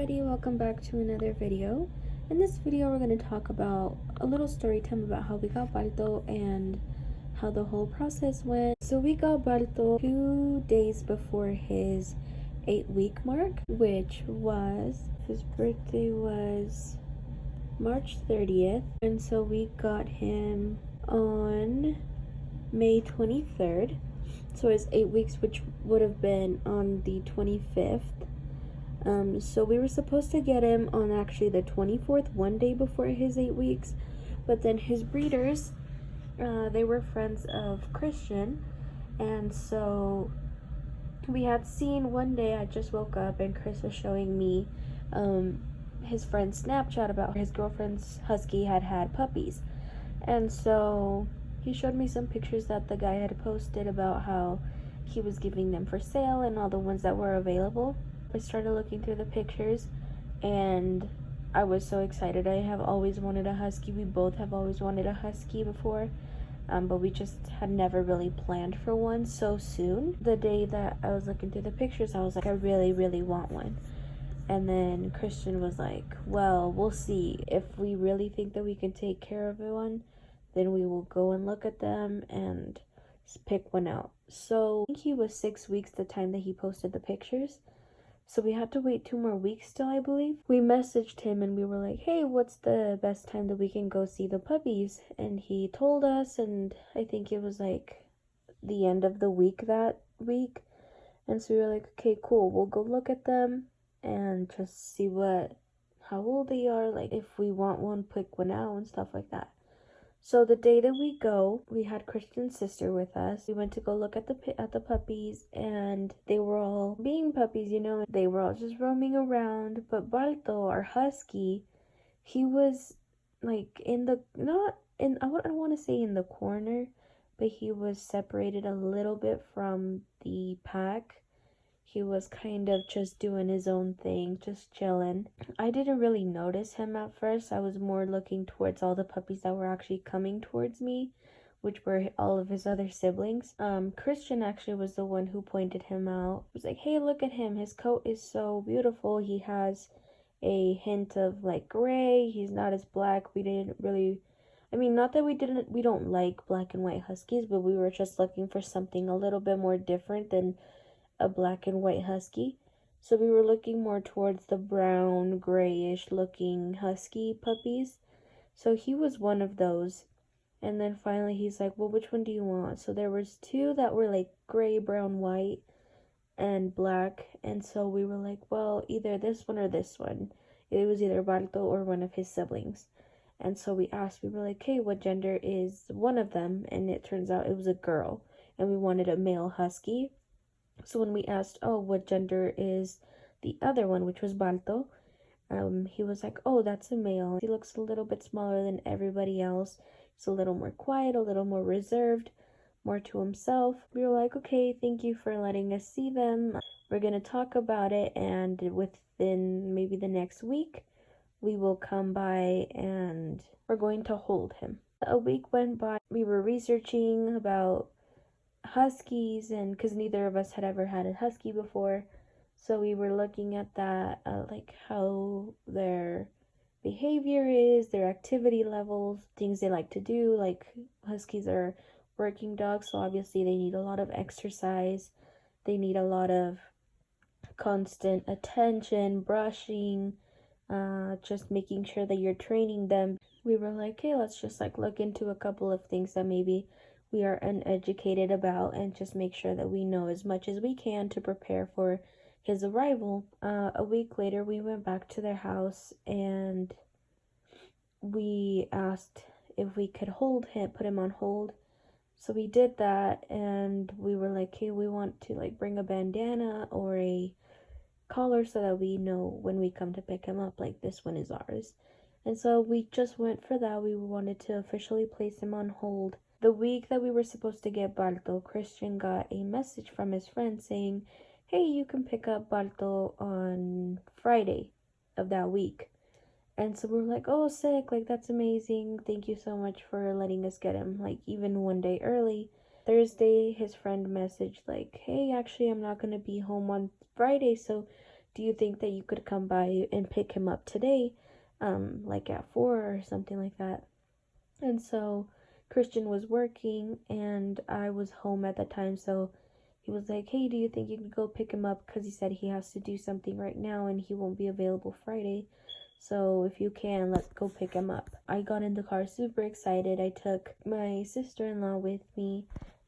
everybody, welcome back to another video. In this video we're going to talk about a little story time about how we got Balto and how the whole process went. So we got Balto 2 days before his 8-week mark, which was, his birthday was March 30th, and so we got him on May 23rd. So his 8 weeks, which would have been on the 25th. So we were supposed to get him on actually the 24th, one day before his 8 weeks, but then his breeders, they were friends of Christian, and so we had seen one day, I just woke up and Chris was showing me his friend's Snapchat about his girlfriend's husky had puppies, and so he showed me some pictures that the guy had posted about how he was giving them for sale and all the ones that were available. I started looking through the pictures and I was so excited. I have always wanted a husky. We both have always wanted a husky before, but we just had never really planned for one so soon. The day that I was looking through the pictures, I was like, I really, really want one. And then Christian was like, well, we'll see. If we really think that we can take care of one, then we will go and look at them and pick one out. So I think he was 6 weeks the time that he posted the pictures. So we had to wait 2 more weeks still, I believe. We messaged him and we were like, hey, what's the best time that we can go see the puppies? And he told us, and I think it was like the end of the week that week. And so we were like, okay, cool, we'll go look at them and just see how old they are, like if we want one, pick one out and stuff like that. So the day that we go, we had Christian's sister with us. We went to go look at the puppies, and they were all being puppies, you know. They were all just roaming around. But Balto, our husky, he was like I don't want to say in the corner, but he was separated a little bit from the pack. He was kind of just doing his own thing, just chilling. I didn't really notice him at first. I was more looking towards all the puppies that were actually coming towards me, which were all of his other siblings. Christian actually was the one who pointed him out. He was like, hey, look at him. His coat is so beautiful. He has a hint of like gray. He's not as black. We didn't really... I mean, not that we don't like black and white huskies, but we were just looking for something a little bit more different than a black and white husky. So we were looking more towards the brown, grayish looking husky puppies. So he was one of those. And then finally he's like, well, which one do you want? So there was 2 that were like gray, brown, white, and black. And so we were like, well, either this one or this one. It was either Balto or one of his siblings. And so we were like, hey, what gender is one of them? And it turns out it was a girl. And we wanted a male husky. So when we asked, oh, what gender is the other one, which was Balto, he was like, oh, that's a male. He looks a little bit smaller than everybody else. He's a little more quiet, a little more reserved, more to himself. We were like, okay, thank you for letting us see them. We're going to talk about it, and within maybe the next week, we will come by and we're going to hold him. A week went by. We were researching about huskies, and because neither of us had ever had a husky before, so we were looking at that, like how their behavior is, their activity levels, things they like to do. Like huskies are working dogs, so obviously they need a lot of exercise, they need a lot of constant attention, brushing, just making sure that you're training them. We were like, hey, let's just like look into a couple of things that maybe we are uneducated about and just make sure that we know as much as we can to prepare for his arrival. A week later, we went back to their house and we asked if we could hold him, put him on hold. So we did that, and we were like, hey, we want to like bring a bandana or a collar so that we know when we come to pick him up, like this one is ours. And so we just went for that. We wanted to officially place him on hold. The week that we were supposed to get Balto, Christian got a message from his friend saying, hey, you can pick up Balto on Friday of that week. And so we were like, oh, sick, like that's amazing. Thank you so much for letting us get him, like even one day early. Thursday, his friend messaged like, hey, actually, I'm not going to be home on Friday, so do you think that you could come by and pick him up today, like at 4 or something like that? And so Christian was working and I was home at the time, so he was like, hey, do you think you could go pick him up? Because he said he has to do something right now and he won't be available Friday. So if you can, let's go pick him up. I got in the car super excited. I took my sister-in-law with me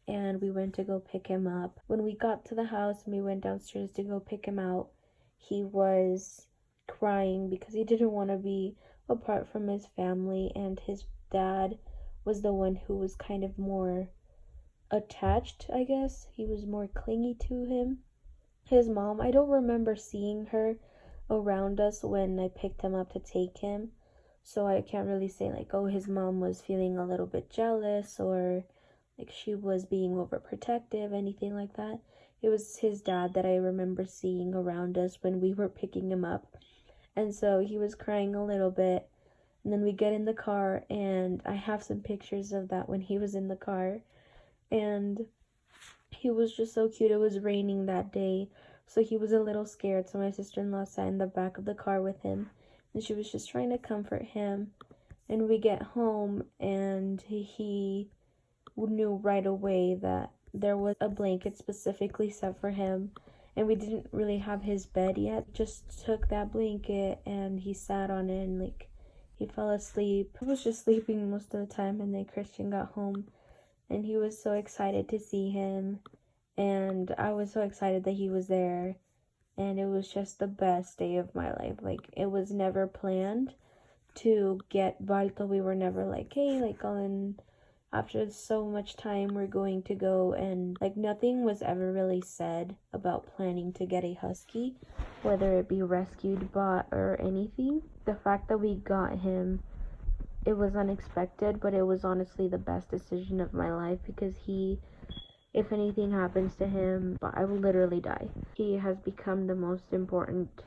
and we went to go pick him up. When we got to the house and we went downstairs to go pick him out, he was crying because he didn't want to be apart from his family, and his dad was the one who was kind of more attached, I guess. He was more clingy to him. His mom, I don't remember seeing her around us when I picked him up to take him, so I can't really say like, oh, his mom was feeling a little bit jealous or like she was being overprotective, anything like that. It was his dad that I remember seeing around us when we were picking him up. And so he was crying a little bit. And then we get in the car, and I have some pictures of that when he was in the car. And he was just so cute. It was raining that day, so he was a little scared. So my sister-in-law sat in the back of the car with him, and she was just trying to comfort him. And we get home, and he knew right away that there was a blanket specifically set for him, and we didn't really have his bed yet. Just took that blanket and he sat on it and like he fell asleep. He was just sleeping most of the time, and then Christian got home and he was so excited to see him, and I was so excited that he was there, and it was just the best day of my life. Like, it was never planned to get Balto. We were never like, hey, like, after so much time we're going to go, and like nothing was ever really said about planning to get a husky, whether it be rescued, bought, or anything. The fact that we got him, it was unexpected, but it was honestly the best decision of my life, because if anything happens to him, I will literally die. He has become the most important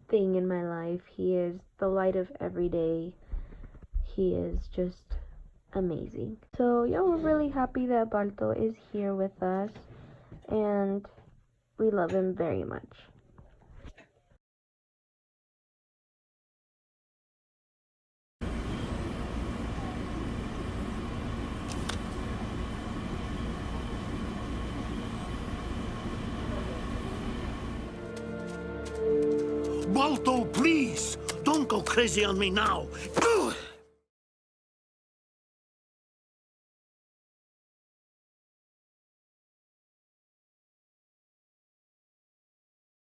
thing in my life. He is the light of every day. He is just amazing. So yeah, we're really happy that Balto is here with us, and we love him very much. Balto, please! Don't go crazy on me now.